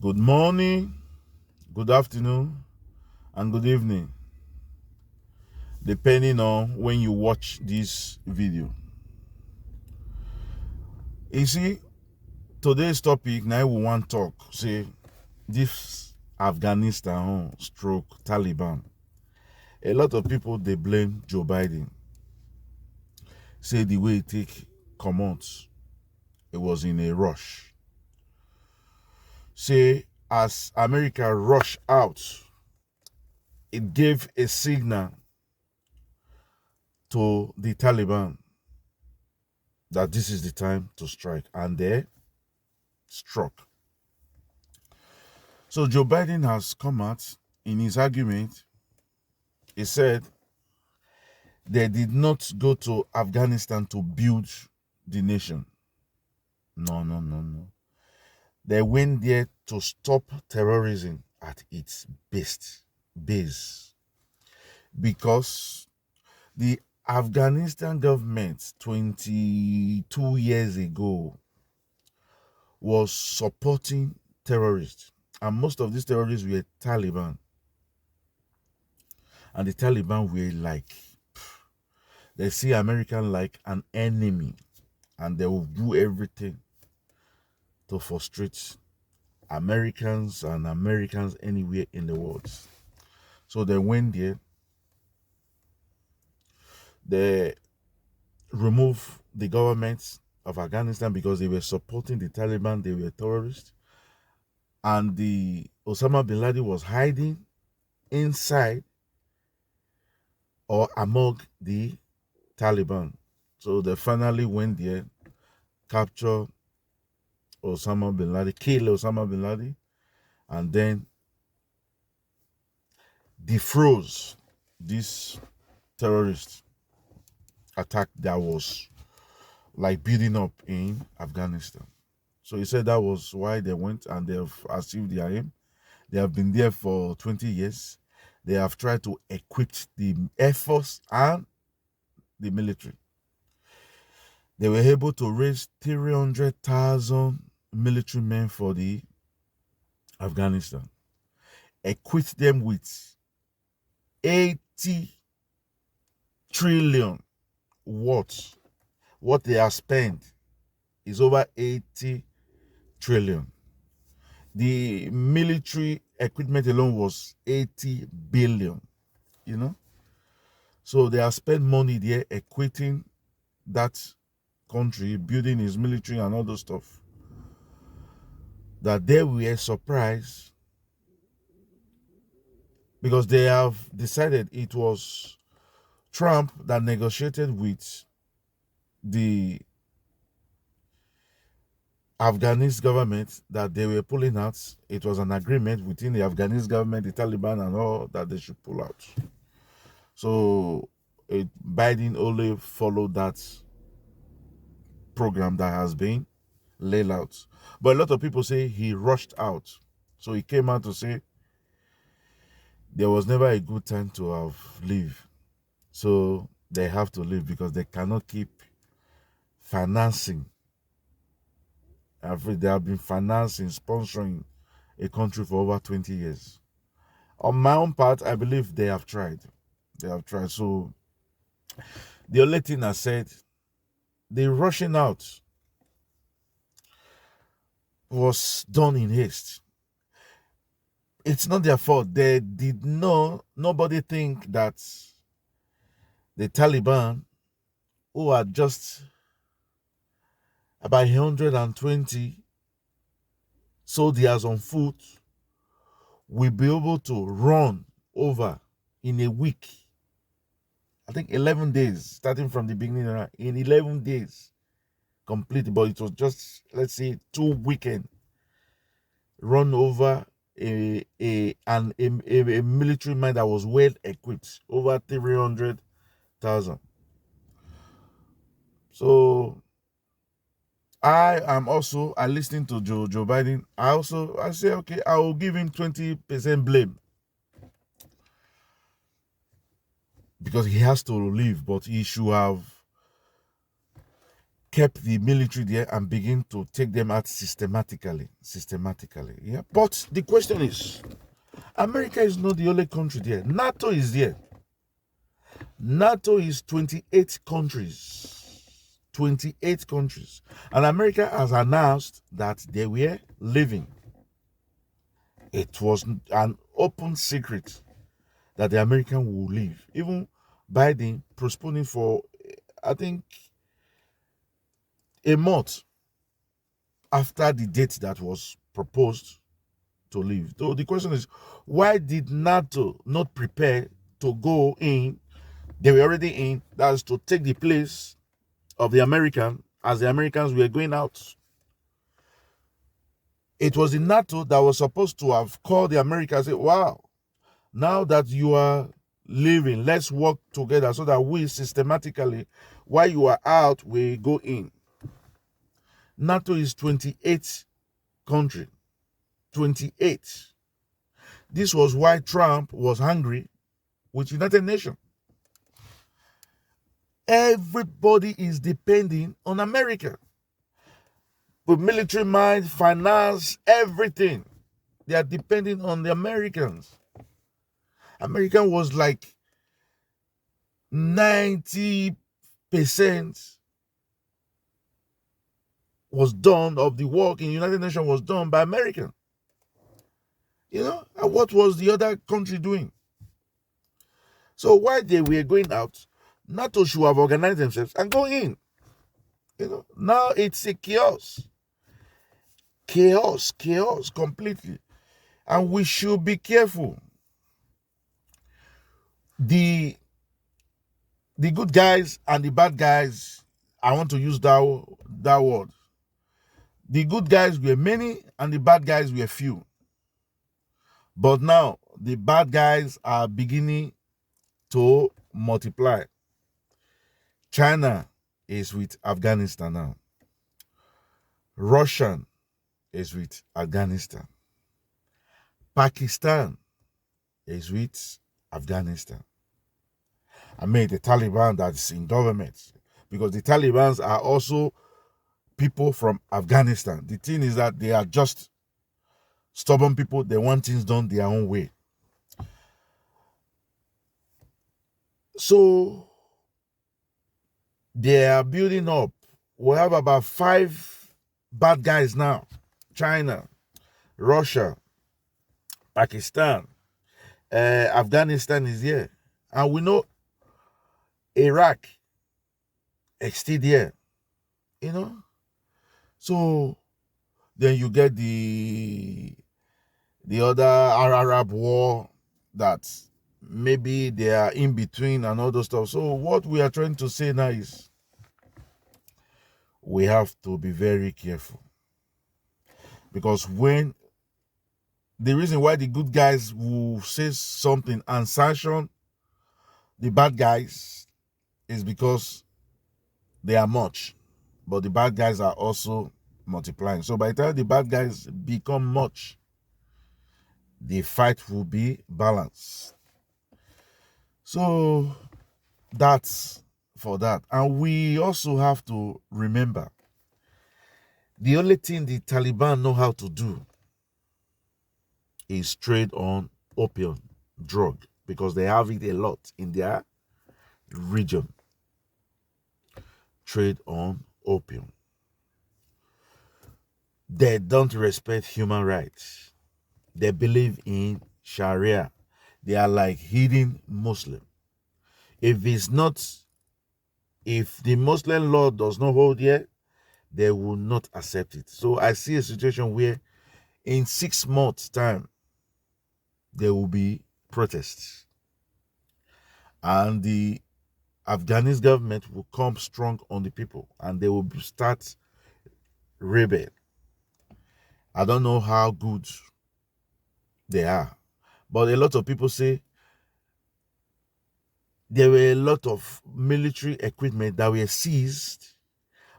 Good morning, good afternoon, and good evening, depending on when you watch this video. You see, today's topic now we want talk. Say this Afghanistan stroke Taliban. A lot of people they blame Joe Biden. Say the way he take commands, it was in a rush. Say as America rushed out, it gave a signal to the Taliban that this is the time to strike, and they struck. So Joe Biden has come out in his argument. He said they did not go to Afghanistan to build the nation. No, no, no, no. They went there to stop terrorism at its base. Because the Afghanistan government 22 years ago was supporting terrorists. And most of these terrorists were Taliban. And the Taliban were like, they see American like an enemy. And they will do everything to frustrate Americans and Americans anywhere in the world. So they went there. They removed the government of Afghanistan because they were supporting the Taliban. They were terrorists. And the Osama bin Laden was hiding inside or among the Taliban. So they finally went there, captured Osama bin Laden, kill Osama bin Laden, and then defroze this terrorist attack that was like building up in Afghanistan. So he said that was why they went and they have achieved their aim. They have been there for 20 years. They have tried to equip the Air Force and the military. They were able to raise 300,000 military men for the Afghanistan, equip them with 80 trillion watts. What they have spent is over 80 trillion. The military equipment alone was 80 billion, you know. So they have spent money there equipping that country, building his military and all those stuff. That they were surprised because they have decided it was Trump that negotiated with the Afghanese government that they were pulling out. It was an agreement within the Afghanese government, the Taliban and all, that they should pull out. So Biden only followed that program that has been laid out. But a lot of people say he rushed out. So he came out to say there was never a good time to have leave. So they have to leave because they cannot keep financing. They have been financing, sponsoring a country for over 20 years. On my own part, I believe they have tried. They have tried. So the only thing I said, the rushing out was done in haste. It's not their fault. They did not, nobody think that the Taliban, who are just about 120 soldiers on foot, will be able to run over in a week. I think 11 days, starting from the beginning, in 11 days, complete. But it was just, let's say, 2 weekends, run over a military man that was well equipped, over 300,000. So I listening to Joe Biden. I say, okay, I will give him 20% blame because he has to leave, but he should have kept the military there and begin to take them out systematically. Yeah. But the question is, America is not the only country there. NATO is there. NATO is 28 countries. 28 countries. And America has announced that they were leaving. It was an open secret that the American will leave. Even Biden postponing for, I think, a month after the date that was proposed to leave. So the question is, why did NATO not prepare to go in? They were already in. That's to take the place of the American as the Americans were going out. It was the NATO that was supposed to have called the Americans and say, wow, now that you are leaving, let's work together so that we systematically, while you are out, we go in. NATO is 28 country. 28. This was why Trump was angry with United Nations. Everybody is depending on America. With military might, finance, everything. They are depending on the Americans. American was like 90% was done of the work in United Nations was done by American. You know, and what was the other country doing? So while they were going out, NATO should have organized themselves and go in. You know, now it's a chaos completely, and we should be careful. The good guys and the bad guys, I want to use that word. The good guys were many and the bad guys were few. But now the bad guys are beginning to multiply. China is with Afghanistan now. Russian is with Afghanistan. Pakistan is with Afghanistan. I mean, the Taliban that's in government, because the Talibans are also people from Afghanistan. The thing is that they are just stubborn people. They want things done their own way. So they are building up. We have about 5 bad guys now. China, Russia, Pakistan, Afghanistan is here. And we know Iraq is still there. You know? So then you get the other Arab war that maybe they are in between and all those stuff. So what we are trying to say now is we have to be very careful. Because when the reason why the good guys will say something and sanction the bad guys is because they are much. But the bad guys are also multiplying. So by the time the bad guys become much, the fight will be balanced. So that's for that. And we also have to remember the only thing the Taliban know how to do is trade on opium drug, because they have it a lot in their region. Trade on opium. They don't respect human rights. They believe in Sharia. They are like hidden Muslim. If the Muslim law does not hold here, they will not accept it. So I see a situation where in 6 months' time, there will be protests. And the Afghanistan government will come strong on the people and they will start rebel. I don't know how good they are. But a lot of people say there were a lot of military equipment that were seized.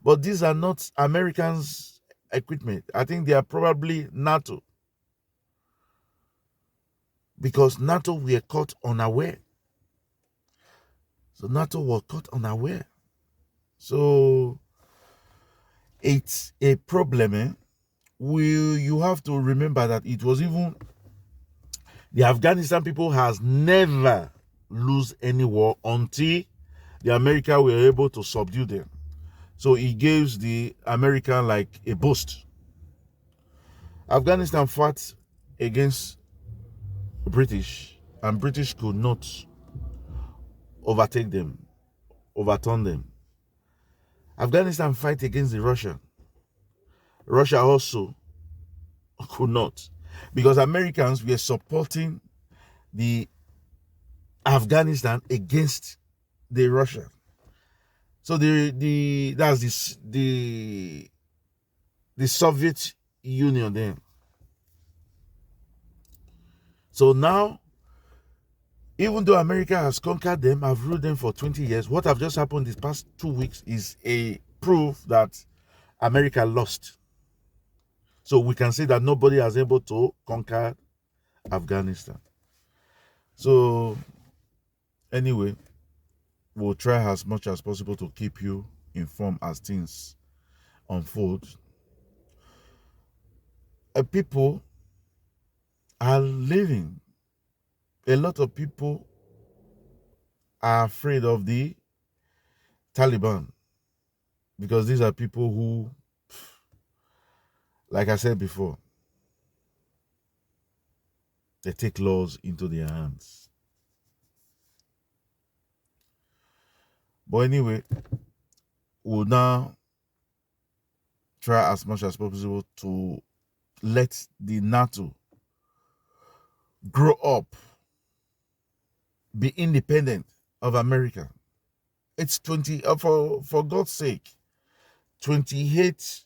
But these are not Americans' equipment. I think they are probably NATO. Because NATO were caught unaware. So NATO was caught unaware. So It's a problem. You have to remember that it was even the Afghanistan people has never lose any war until the America were able to subdue them. So it gives the American like a boost. Afghanistan fought against British, and British could not overtake them, overturn them. Afghanistan fight against the Russian. Russia also could not, because Americans were supporting the Afghanistan against the Russia. So that's the Soviet Union then. So now, even though America has conquered them, have ruled them for 20 years, what have just happened these past 2 weeks is a proof that America lost. So we can say that nobody has able to conquer Afghanistan. So anyway, we'll try as much as possible to keep you informed as things unfold. People are living. A lot of people are afraid of the Taliban because these are people who, like I said before, they take laws into their hands. But anyway, we'll now try as much as possible to let the NATO grow up, be independent of America. It's 20 for God's sake, 28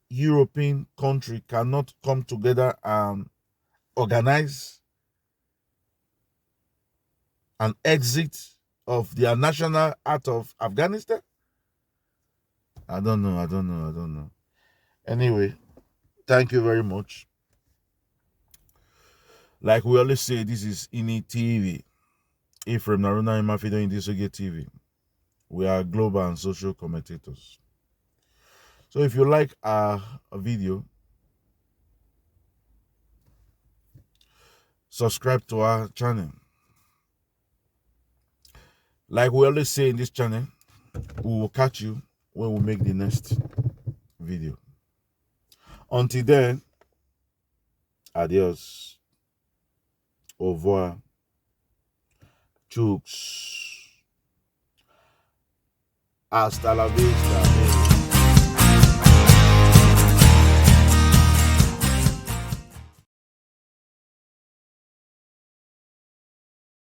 European country cannot come together and organize an exit of their national out of Afghanistan. I don't know. Anyway, thank you very much. Like we always say, this is INI TV. Ephraim Naruna Imafido in this TV. We are global and social commentators. So if you like a video, subscribe to our channel. Like we always say in this channel, we will catch you when we make the next video. Until then, adios, au revoir, chooks, hasta la vista.